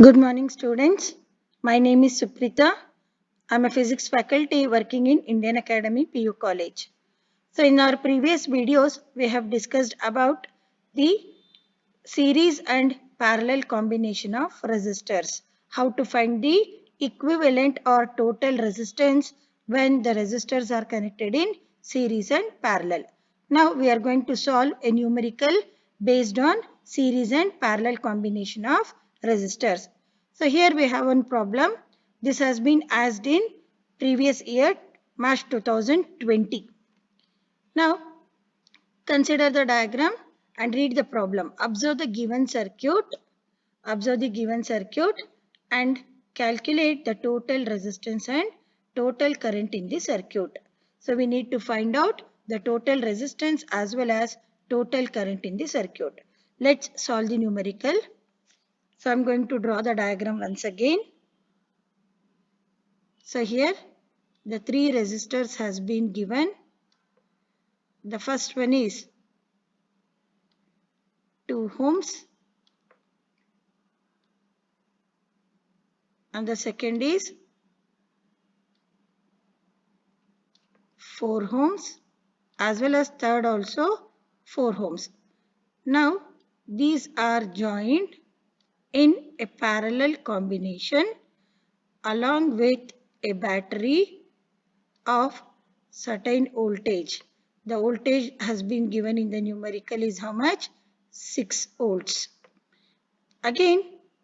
Good morning, students. My name is Suprita. I'm a physics faculty working in Indian Academy PU College. So in our previous videos, we have discussed about the series and parallel combination of resistors. How to find the equivalent or total resistance when the resistors are connected in series and parallel. Now we are going to solve a numerical based on series and parallel combination of resistors. So here we have one problem. This has been asked in previous year, March 2020. Now consider the diagram and read the problem. Observe the given circuit. Observe the given circuit and calculate the total resistance and total current in the circuit. So we need to find out the total resistance as well as total current in the circuit. Let's solve the numerical. So I'm going to draw the diagram once again. So here the three resistors has been given. The first one is 2 ohms and the second is 4 ohms as well as third also 4 ohms. Now these are joined in a parallel combination along with a battery of certain voltage. The voltage has been given in the numerical is how much? 6 volts. Again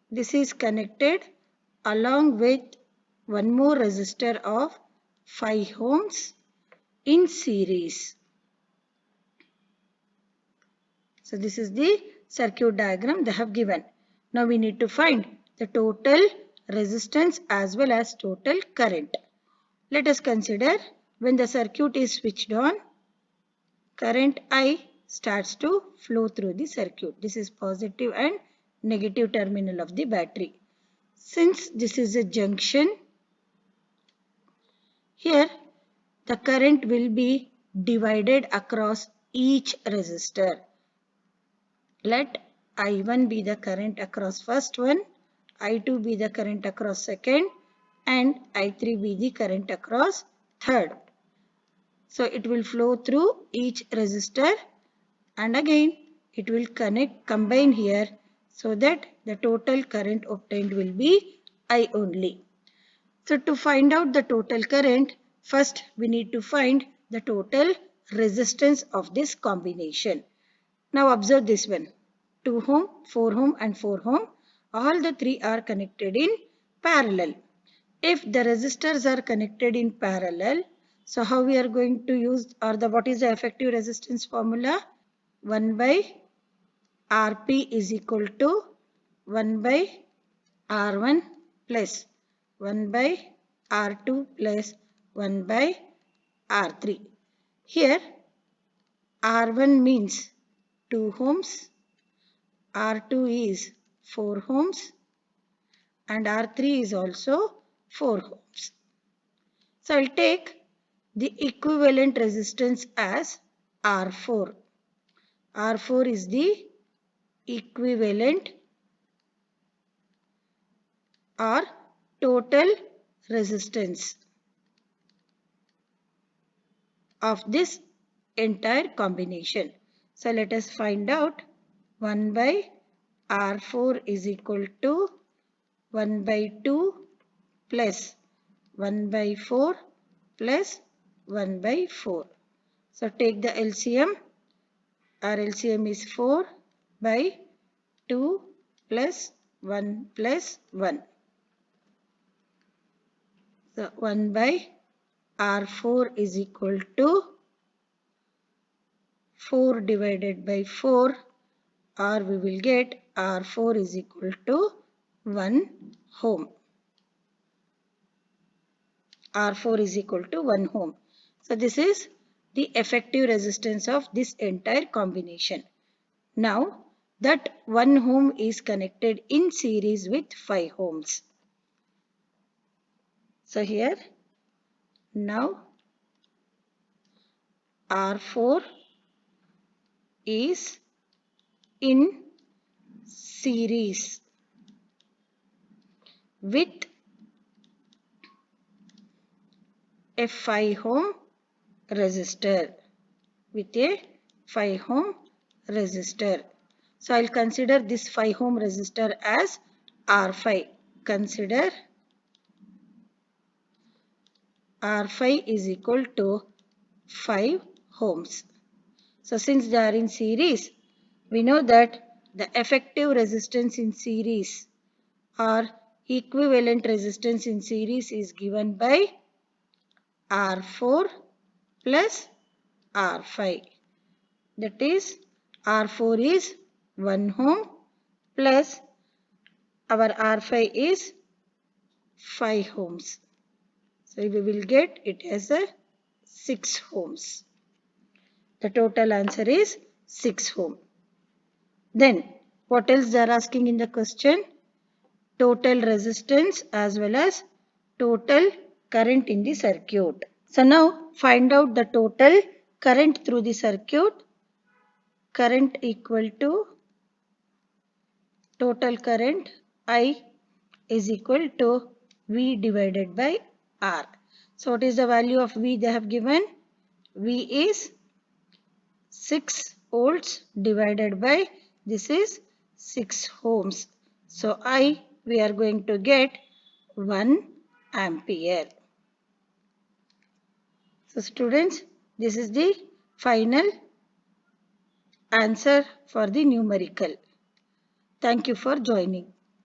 this is connected along with one more resistor of 5 ohms in series. So this is the circuit diagram they have given. Now we need to find the total resistance as well as total current. Let us consider when the circuit is switched on, current I starts to flow through the circuit. This is positive and negative terminal of the battery. Since this is a junction, here the current will be divided across each resistor. Let I1 be the current across first one, I2 be the current across second, and I3 be the current across third. So it will flow through each resistor and again it will combine here so that the total current obtained will be I only. So to find out the total current, first we need to find the total resistance of this combination. Now observe this one. 2 ohm, 4 ohm and 4 ohm. All the three are connected in parallel. If the resistors are connected in parallel, so how we are going to use or what is the effective resistance formula? 1 by Rp is equal to 1 by R1 plus 1 by R2 plus 1 by R3. Here R1 means 2 ohms, R2 is 4 ohms and R3 is also 4 ohms. So I'll take the equivalent resistance as R4. R4 is the equivalent or total resistance of this entire combination. So let us find out 1 by R4 is equal to 1 by 2 plus 1 by 4 plus 1 by 4. So take the LCM. Our LCM is 4 by 2 plus 1 plus 1. So 1 by R4 is equal to 4 divided by 4 or we will get R4 is equal to 1 ohm. R4 is equal to 1 ohm. So this is the effective resistance of this entire combination. Now that 1 ohm is connected in series with 5 ohms. So here now R4 is in series with a 5 ohm resistor. With a 5 ohm resistor. So I'll consider this 5 ohm resistor as R5. Consider R5 is equal to 5 ohms. So since they are in series, we know that the effective resistance in series or equivalent resistance in series is given by R4 plus R5. That is R4 is 1 ohm plus our R5 is 5 ohms. So we will get it as a 6 ohms. The total answer is 6 ohm. Then what else they are asking in the question? Total resistance as well as total current in the circuit. So now find out the total current through the circuit. Current equal to total current I is equal to V divided by R. So what is the value of V they have given? V is 6 volts divided by this is 6 ohms. So we are going to get 1 ampere. So students, this is the final answer for the numerical. Thank you for joining.